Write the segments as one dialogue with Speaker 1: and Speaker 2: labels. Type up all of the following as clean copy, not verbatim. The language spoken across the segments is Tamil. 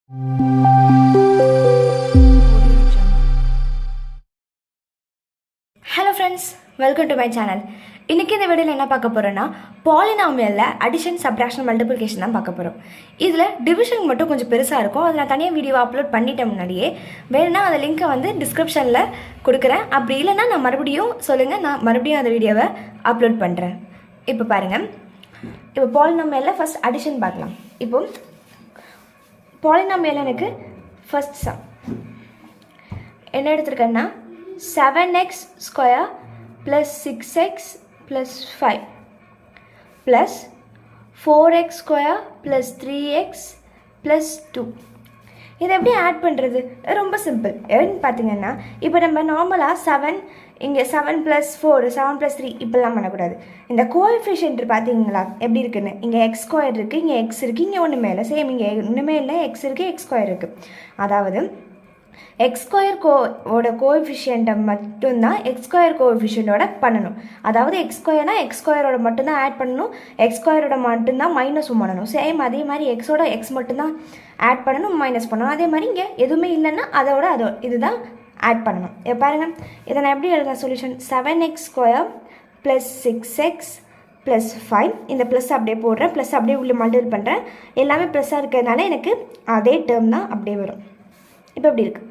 Speaker 1: Hello friends, welcome to my channel. இன்றைக்கி இந்த வீடியோவில் என்ன பார்க்க போகிறோன்னா, பாலினாமியலில் அடிஷன், சப்ட்ராக்ஷன், மல்டிப்ளிகேஷன் தான் பார்க்க போகிறோம். இதில் டிவிஷன் மட்டும் கொஞ்சம் பெருசாக இருக்கும். அதை நான் தனியாக வீடியோ அப்லோட் பண்ணிட்டேன் முன்னாடியே. வேணும்னா அந்த லிங்க்கை வந்து டிஸ்கிரிப்ஷனில் கொடுக்குறேன். அப்படி இல்லைன்னா நான் மறுபடியும் சொல்லுங்கள், நான் மறுபடியும் அந்த வீடியோவை அப்லோட் பண்ணுறேன். இப்போ பாருங்கள், இப்போ பாலினாமியலில் ஃபஸ்ட் அடிஷன் பார்க்கலாம். இப்போ பாலினாமியல் எனக்கு ஃபஸ்ட் சம் என்ன எடுத்திருக்கேன்னா 7x square plus 6x plus 5 plus 4x square plus 3x plus 2. இதை எப்படி ஆட் பண்ணுறது? ரொம்ப சிம்பிள். எப்படின்னு பார்த்தீங்கன்னா, இப்போ நம்ம நார்மலாக 7 இங்கே 7 + 4 7 + 3 இப்படிலாம் பண்ணக்கூடாது. இந்த கோஎஃபிஷியன்ட் பார்த்தீங்களா எப்படி இருக்குன்னு? இங்கே எக்ஸ் ஸ்கொயர் இருக்குது, இங்கே எக்ஸ் இருக்குது, இங்கே ஒன்றுமே இல்லை. சேம் இங்கே ஒன்றுமே இல்லை, எக்ஸ் இருக்குது, எக்ஸ் ஸ்கொயர் இருக்குது. அதாவது எக்ஸ் ஸ்கொயர் கோஎஃபிஷியண்ட்டை மட்டும்தான் எக்ஸ் ஸ்கொயர் கோஎஃபிஷியண்ட்டோட பண்ணணும். அதாவது எக்ஸ் ஸ்கொயர்னால் எக்ஸ் ஸ்கொயரோட மட்டும்தான் ஆட் பண்ணணும், எக்ஸ் ஸ்கொயரோட மட்டும்தான் மைனஸும் பண்ணணும். சேம் அதே மாதிரி எக்ஸோட எக்ஸ் மட்டும்தான் ஆட் பண்ணணும், மைனஸ் பண்ணணும். அதே மாதிரி இங்கே எதுவுமே இல்லைன்னா அதோட இதுதான் ஆட் பண்ணணும். பாருங்கள், இதை நான் எப்படி எழுதுறேன்? Solution 7x square + 6x + 5. இந்த ப்ளஸ் அப்படியே போடுறேன், ப்ளஸ் அப்படியே உள்ளே மல்டிபிள் பண்ணுறேன். எல்லாமே ப்ளஸ்ஸாக இருக்கிறதுனால எனக்கு அதே டேர்ம் தான் அப்படியே வரும். இப்போ எப்படி இருக்குது?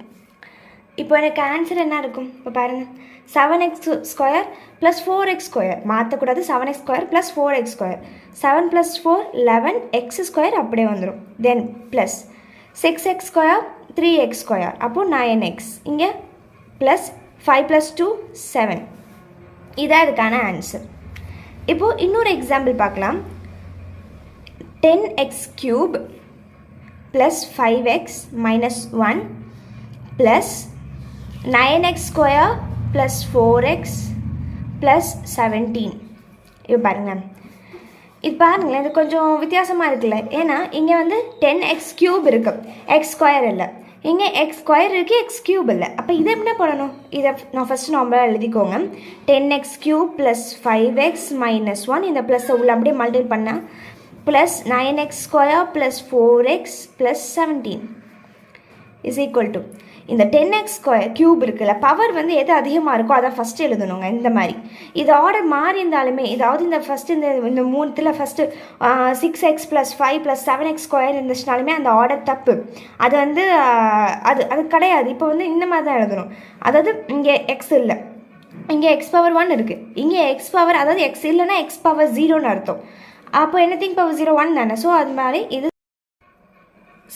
Speaker 1: இப்போ எனக்கு ஆன்சர் என்ன இருக்கும்? இப்போ பாருங்கள், 7x square + 4x square மாற்றக்கூடாது. 7x square + 4x square 7 + 4 11 x square அப்படியே வந்துடும். தென் plus 6x square 3x square அப்போது 9x. இங்கே ப்ளஸ் 5 + 2 7. இதான் இதுக்கான ஆன்சர். இப்போது இன்னொரு எக்ஸாம்பிள் பார்க்கலாம். 10x³ + 5x - 1 + 9x square + 4x + 17. இது பாருங்கள், இது பாருங்களேன், இது கொஞ்சம் வித்தியாசமாக இருக்குல்ல. ஏன்னா இங்கே வந்து 10x³ இருக்குது, எக்ஸ் ஸ்கொயர் இல்லை. இங்கே எக்ஸ் ஸ்கொயர் இருக்குது, x³ இல்லை. அப்போ இதை என்ன பண்ணணும்? இதை நான் ஃபஸ்ட்டு நார்மலாக எழுதிக்கோங்க. 10x³ + 5x - 1 இந்த ப்ளஸ்ஸை உள்ள அப்படியே மல்டிபிள் பண்ணால் + 9x square + 4x + 17 = இந்த 10x³ இருக்குல்ல, பவர் வந்து எது அதிகமாக இருக்கோ அதை ஃபஸ்ட்டு எழுதணுங்க. இந்த மாதிரி இது ஆர்டர் மாறி இருந்தாலுமே, இதாவது இந்த ஃபஸ்ட்டு இந்த மூணுத்தில் ஃபஸ்ட்டு 6x + 5 + 7x² இருந்துச்சுனாலுமே அந்த ஆர்டர் தப்பு. அது வந்து அது கிடையாது. இப்போ வந்து இந்த மாதிரி தான் எழுதணும். அதாவது இங்கே எக்ஸ் இல்லை, இங்கே x⁻1 இருக்குது, இங்கே அதாவது எக்ஸ் இல்லைன்னா x⁻0ன்னு அர்த்தம். அப்போ எனிதிங் பவர் 0 1 தானே. ஸோ அது மாதிரி இது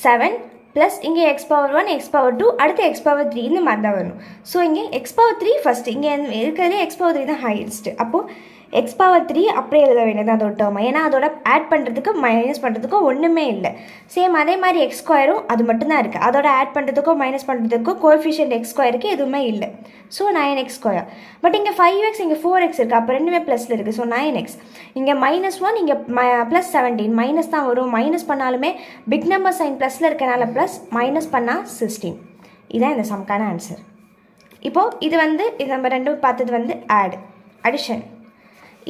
Speaker 1: 7 ப்ளஸ் இங்கே x⁻1 x⁻2 அடுத்து x⁻3 இந்த மாதிரி தான் வரணும். ஸோ இங்கே x⁻3 ஃபஸ்ட்டு, இங்கே இருக்கிறதே x⁻3 தான் ஹையஸ்ட்டு. அப்போது x⁻3 அப்படியே எழுத வேண்டியது அதோட டேர்ம். ஏன்னா அதோட ஆட் பண்ணுறதுக்கு மைனஸ் பண்ணுறதுக்கோ ஒன்றுமே இல்லை. சேம் அதே மாதிரி x² அது மட்டும்தான் இருக்குது. அதோட ஆட் பண்ணுறதுக்கோ மைனஸ் பண்ணுறதுக்கோ கோஎஃபிஷியன்ட் x² எதுவுமே இல்லை. So 9x². பட் இங்கே 5x இங்கே 4x இருக்குது, அப்போ ரெண்டுமே ப்ளஸில் இருக்குது. So 9x. இங்கே -1 இங்கே +17 மைனஸ் தான் வரும். மைனஸ் பண்ணாலுமே பிக் நம்பர் சைன் ப்ளஸில் இருக்கனால ப்ளஸ், மைனஸ் பண்ணால் 16. இதுதான் இந்த சம்க்கான ஆன்சர். இப்போது இது நம்ம ரெண்டும் பார்த்தது வந்து அடிஷன்.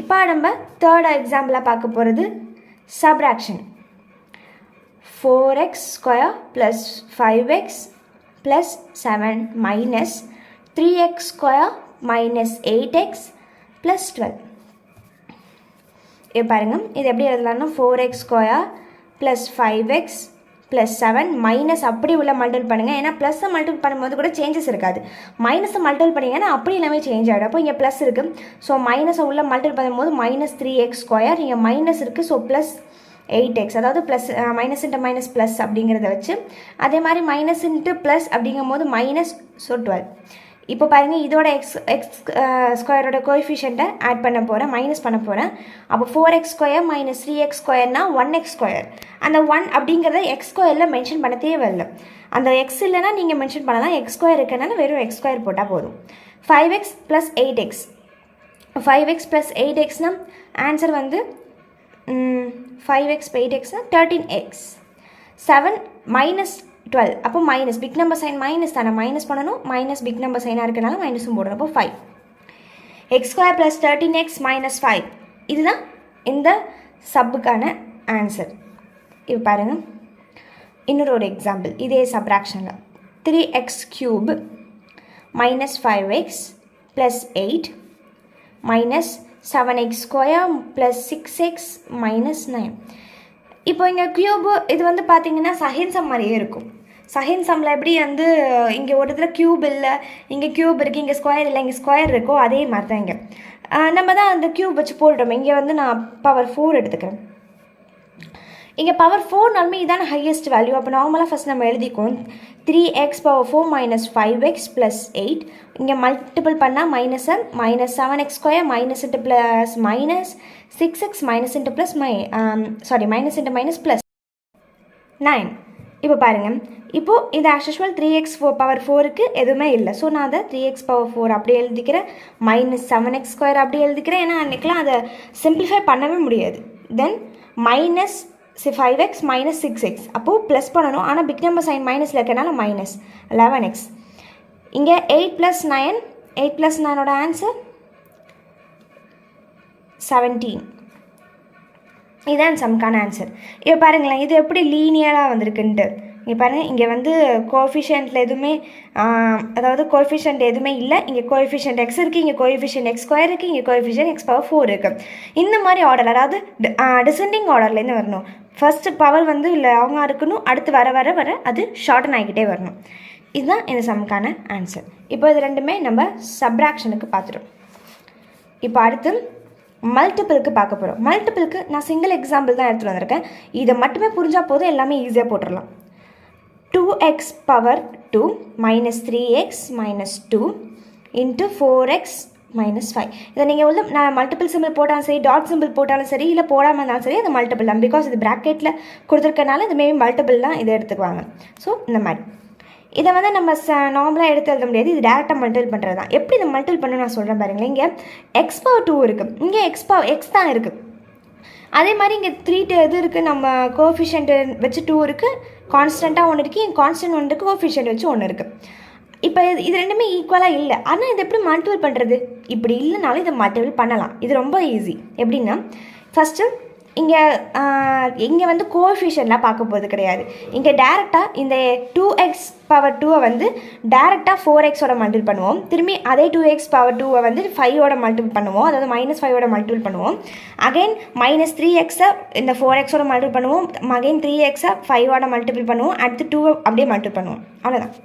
Speaker 1: இப்போ நம்ம தேர்ட் எக்ஸாம்பிளாக பார்க்க போகிறது subtraction. 4x square + 5x + 7 minus 3x square minus 8x + 12. இது பாருங்கள், இது எப்படி எழுதலாம்னா 4x square + 5x + 7 மைனஸ் அப்படி உள்ள மல்டிபிள் பண்ணுங்கள். ஏன்னா ப்ளஸ்ஸை மல்டிபிள் பண்ணும்போது கூட சேஞ்சஸ் இருக்காது. மைனஸை மல்டிபிள் பண்ணிங்கன்னா அப்படி எல்லாமே சேஞ்ச் ஆகிடும். அப்போ இங்கே ப்ளஸ் இருக்குது, ஸோ மைனஸை உள்ள மல்டிபிள் பண்ணும்போது -3x². இங்கே மைனஸ் இருக்குது, ஸோ ப்ளஸ் 8x. அதாவது plus minus into minus plus அப்படிங்கிறத வச்சு, அதே மாதிரி மைனஸ் இன்ட்டு ப்ளஸ் அப்படிங்கும் போது மைனஸ், ஸோ 12. இப்போ பாருங்கள், இதோட x² கோஎஃபிஷியண்ட்டை ஆட் பண்ண போகிறேன், மைனஸ் பண்ண போகிறேன். அப்போ 4x² - 3x² 1x². அந்த 1 அப்படிங்கிறத x² மென்ஷன் பண்ண தேவையில்லை. அந்த x இல்லைன்னா நீங்கள் மென்ஷன் பண்ணலாம். x² இருக்கனால வெறும் x² போட்டால் போதும். 5x + 8x 5x + 8xனா ஆன்சர் வந்து 5x + 8xனா 13x. 7 - 12 அப்போ minus, big number sign minus தானே, மைனஸ் பண்ணணும். மைனஸ் பிக் நம்பர் சைனாக இருக்கனால மைனஸும் போடணும். அப்போ 5. x² + 13x - 5 இதுதான் இந்த சப்புக்கான ஆன்சர். இப்போ பாருங்கள், இன்னொரு எக்ஸாம்பிள் இதே சப்ராக்ஷனில் 3x cube minus 5x plus 8 minus 7x square plus 6x minus 9. இப்போ இங்கே க்யூபு இது வந்து பார்த்திங்கன்னா சஹின் சம் மாதிரியே இருக்கும். சஹின் சம்மில் எப்படி வந்து இங்கே ஒரு இதில் க்யூப் இல்லை, இங்கே க்யூப் இருக்குது, இங்கே ஸ்கொயர் இல்லை, இங்கே ஸ்கொயர் இருக்கோ அதே மாதிரி தான் இங்கே நம்ம தான் அந்த க்யூப் வச்சு போட்டுட்டோம். இங்கே வந்து நான் பவர் 4 எடுத்துக்கிறேன். இங்கே பவர் 4நாலுமே இதான ஹையஸ்ட் வேல்யூ. அப்போ நார்மலாக ஃபஸ்ட் நம்ம எழுதிக்கும் 3x power 4 minus 5x plus 8. இங்கே மல்டிபிள் பண்ணால் minus 7x square minus into plus minus 6x minus into plus minus into minus plus 9. இப்போ பாருங்கள், இப்போது இது as usual 3x power 4க்கு எதுவுமே இல்லை. ஸோ நான் அதை 3x power 4 அப்படியே எழுதிக்கிறேன், minus 7x square அப்படியே எழுதிக்கிறேன். ஏன்னா அன்றைக்கெலாம் அதை சிம்பிளிஃபை பண்ணவே முடியாது. தென் minus 5x minus 6x அப்போது ப்ளஸ் பண்ணணும். ஆனால் பிக் நம்பர் சைன் மைனஸில் இருக்கனால மைனஸ் 11x. இங்கே 8 + 9, 8 + 9ஓட ஆன்சர் 17. இதுதான் சம்க்கான ஆன்சர். இப்போ பாருங்களேன், இது எப்படி லீனியராக வந்திருக்குன்ட்டு. இங்கே பாருங்கள், இங்கே வந்து கோஎஃபிஷியன்ட்டில் எதுவுமே அதாவது கோஎஃபிஷியன்ட் எதுவுமே இல்லை. இங்கே கோஎஃபிஷியன்ட் எக்ஸ் இருக்குது, இங்கே கோஎஃபிஷியன்ட் எக்ஸ் ஸ்கொயர் இருக்குது, இங்கே கோஎஃபிஷியன்ட் x power 4 இருக்குது. இந்த மாதிரி ஆர்டர், அதாவது டிசெண்டிங் ஆர்டர்லேருந்து வரணும். ஃபஸ்ட்டு பவர் வந்து லாங்காக இருக்கணும், அடுத்து வர வர வர அது ஷார்டன் ஆகிக்கிட்டே வரணும். இதுதான் இந்த சம்க்கான ஆன்சர். இப்போ இது ரெண்டுமே நம்ம சப்ராக்ஷனுக்கு பார்த்துட்டோம். இப்போ அடுத்து மல்டிபிளுக்கு பார்க்க போகிறோம். மல்டிபிளுக்கு நான் சிங்கிள் எக்ஸாம்பிள் தான் எடுத்துகிட்டு வந்திருக்கேன். இதை மட்டுமே புரிஞ்சால் போதும், எல்லாமே ஈஸியாக போட்டுடலாம். 2x power 2 minus 3x minus 2 into 4x minus 5. இதை நீங்கள் வந்து நான் மல்டிபிள் சிம்பிள் போட்டாலும் சரி, டாட் சிம்பிள் போட்டாலும் சரி, இல்லை போடாமல் இருந்தாலும் சரி, அது மல்டிபிள் தான். பிகாஸ் இது ப்ராக்கெட்டில் கொடுத்துருக்கனால இது மேபி மல்டிபிள் தான் இதை எடுத்துக்குவாங்க. ஸோ இந்த மாதிரி இதை வந்து நம்ம நார்மலாக எடுத்து எழுத முடியாது, இது டேரெக்டாக மல்டிபிள் பண்ணுறது தான். எப்படி இதை மல்டிபிள் பண்ணணும் நான் சொல்கிறேன் பாருங்களேன். இங்கே x power 2 இருக்குது, இங்கே x தான் இருக்குது. அதே மாதிரி இங்கே 3 இது இருக்குது, நம்ம கோஎஃபிஷியன்ட் வச்சு 2 இருக்குது, கான்ஸ்டண்ட்டாக ஒன்று இருக்குது, இங்கே கான்ஸ்டன்ட் ஒன்று இருக்குது, கோஎஃபிஷியன்ட் வச்சு ஒன்று இருக்குது. இப்போ இது ரெண்டுமே ஈக்குவலாக இல்லை. ஆனால் இது எப்படி மல்டிபிள் பண்ணுறது? இப்படி இல்லைனாலும் இதை மல்டிபிள் பண்ணலாம். இது ரொம்ப ஈஸி. எப்படின்னா ஃபஸ்ட்டு இங்கே வந்து கோஎஃபிஷியன்ட்லாம் பார்க்க போகிறது கிடையாது. இங்கே டேரெக்டாக இந்த 2x power 2 வந்து டேரெக்டாக 4xோட மல்டிபிள் பண்ணுவோம். திரும்பி அதே 2x power 2 வந்து 5ஓட மல்டிபிள் பண்ணுவோம், அதாவது -5ஓட மல்டிபிள் பண்ணுவோம். அகைன் -3xை இந்த 4xோட மல்டிபிள் பண்ணுவோம், அகைன் 3xை 5ஓட மல்டிபிள் பண்ணுவோம், அடுத்து 2 அப்படியே மல்டிபிள் பண்ணுவோம். அவ்வளோதான்.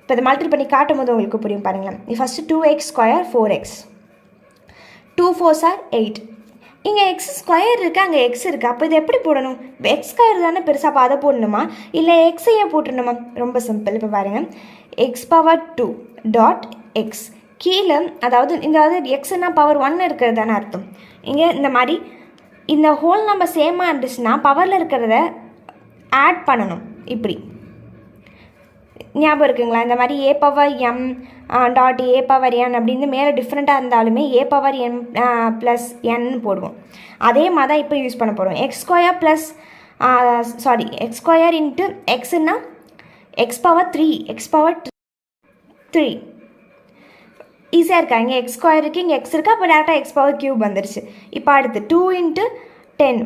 Speaker 1: இப்போ இதை மல்டிபிள் பண்ணி காட்டும் போது உங்களுக்கு புரியும் பாருங்களேன். First 2x square 4x, 2 4s are 8. இங்கே x ஸ்கொயர் இருக்குது, அங்கே x இருக்குது. அப்போ இது எப்படி போடணும்? x ஸ்கொயர் தானே பெருசாக, அப்போ அதை போடணுமா இல்லை எக்ஸையே போட்டுடணுமா? ரொம்ப சிம்பிள். இப்போ பாருங்கள், x power 2 டாட் எக்ஸ் கீழே, அதாவது எக்ஸ்னா பவர் 1 இருக்கிறது தானே அர்த்தம். இங்கே இந்த மாதிரி இந்த ஹோல் நம்பர் சேமாக இருந்துச்சுன்னா பவரில் இருக்கிறத ஆட் பண்ணணும். இப்படி ஞாபகம் இருக்குங்களா? இந்த மாதிரி a power m dot a power n அப்படின்னு மேலே டிஃப்ரெண்ட்டாக இருந்தாலுமே a power n plus n போடுவோம். அதே மாதிரி தான் இப்போ யூஸ் பண்ண போகிறோம். x ஸ்கொயர் இன்ட்டு எக்ஸ்னா x power 3, x power 3 ஈஸியாக இருக்கா? இங்கே x ஸ்கொயர் இருக்குது, இங்கே x இருக்குது, அப்போ டேரெக்டாக x power க்யூப் வந்துருச்சு. இப்போ அடுத்து 2 × 10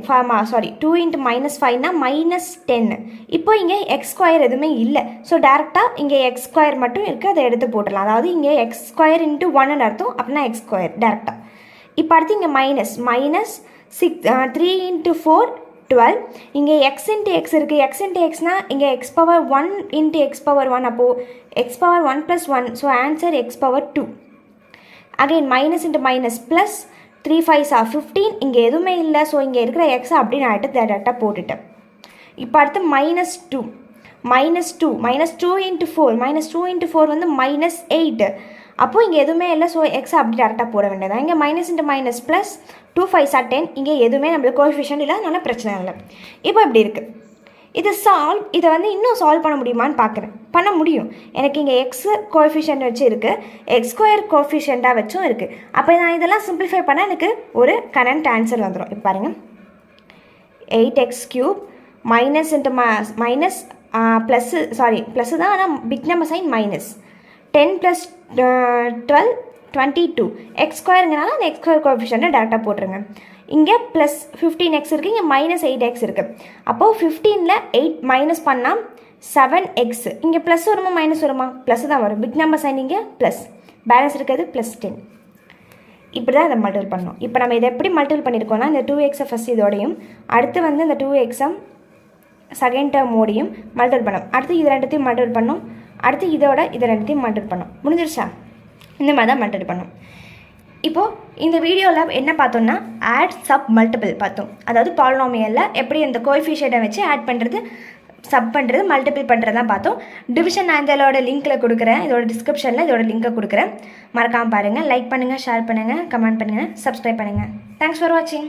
Speaker 1: 2 × -5னா -10. இப்போ இங்கே எக்ஸ் ஸ்கொயர் எதுவுமே இல்லை. ஸோ டேரெக்டாக இங்கே எக்ஸ் ஸ்கொயர் மட்டும் இருக்குது, அதை எடுத்து போட்டுடலாம். அதாவது இங்கே எக்ஸ் ஸ்கொயர் × 1 அர்த்தம், அப்படின்னா எக்ஸ் ஸ்கொயர் டேரெக்டாக. இப்போ அடுத்து இங்கே -6 3 × 4 12. இங்கே எக்ஸ் × எக்ஸ் இருக்குது, எக்ஸ் × எக்ஸ்னால் இங்கே x power 1 × x power 1, அப்போது x power 1 + 1. So answer x power 2. Again minus × minus plus 3 5s are 15. இங்கே எதுவுமே இல்லை. ஸோ இங்கே இருக்கிற எக்ஸை அப்படி நான் எடுத்து டேரெக்டாக போட்டுட்டேன். இப்போ அடுத்து -2 × 4 -2 × 4 வந்து -8. அப்போது இங்கே எதுவுமே இல்லை. ஸோ எக்ஸை அப்படி டேரெக்டாக போட வேண்டியதான். இங்கே minus × minus plus 2 5s are 10. இங்கே எதுவுமே நம்மளுக்கு கோஎஃபிஷியன்ட் இல்லை, அதனால பிரச்சனை இல்லை. இப்போ இப்படி இருக்குது. இதை வந்து இன்னும் சால்வ் பண்ண முடியுமான்னு பார்க்குறேன். பண்ண முடியும். எனக்கு இங்கே எக்ஸ் கோஎஃபிஷியன்ட் வச்சு இருக்குது, எக்ஸ் ஸ்கொயர் கோஎஃபிஷியண்ட்டாக வச்சும் இருக்குது. அப்போ நான் இதெல்லாம் சிம்பிளிஃபை பண்ணால் எனக்கு ஒரு கரண்ட் ஆன்சர் வந்துடும். இப்போ பாருங்கள், 8x³ minus into minus plus தான், ஆனால் big number sign minus 10 + 12 22. X ஸ்கொயருங்கனால அந்த எக்ஸ் ஸ்கொயர் கோஎஃபிஷியண்ட்டை டேரெக்டாக போட்டுருங்க. இங்கே ப்ளஸ் 15x இருக்குது, இங்கே மைனஸ் 8x இருக்குது. அப்போது 15ல் 8 மைனஸ் பண்ணால் 7x. இங்கே ப்ளஸ் வருமா மைனஸ் வருமா? ப்ளஸ் தான் வரும். பிக் நம்பர் சைன் இங்கே ப்ளஸ், பேலன்ஸ் இருக்கிறது ப்ளஸ் 10. இப்படி தான் இதை மல்டிபிள் பண்ணணும். இப்போ நம்ம இதை எப்படி மல்டிபிள் பண்ணியிருக்கோம்னா இந்த 2x ஃபஸ்ட் இதோடையும் அடுத்து வந்து இந்த 2x செகண்ட் டேர்மோடையும் மல்டிபிள் பண்ணோம். அடுத்து இது ரெண்டுத்தையும் மல்டிபிள் பண்ணோம். அடுத்து இதோட இதை ரெண்டுத்தையும் மல்டிபிள் பண்ணோம். முடிஞ்சிருச்சா? இந்த மாதிரி தான் மல்டிபிள் பண்ணோம். இப்போது இந்த வீடியோவில் என்ன பார்த்தோம்னா ஆட் சப் மல்டிபிள் பார்த்தோம். அதாவது பாலினாமியலில் எப்படி இந்த கோஎஃபிஷியண்ட்டை வச்சு ஆட் பண்ணுறது, சப் பண்ணுறது, மல்டிபிள் பண்ணுறது தான் பார்த்தோம். டிவிஷன் நான் இதோட லிங்க்கில் கொடுக்குறேன், இதோட டிஸ்கிரிப்ஷனில் இதோட லிங்க்கை கொடுக்குறேன். மறக்காமல் பாருங்கள். லைக் பண்ணுங்கள், ஷேர் பண்ணுங்கள், கமெண்ட் பண்ணுங்கள், சப்ஸ்கிரைப் பண்ணுங்கள். தேங்க்ஸ் ஃபார் வாட்சிங்.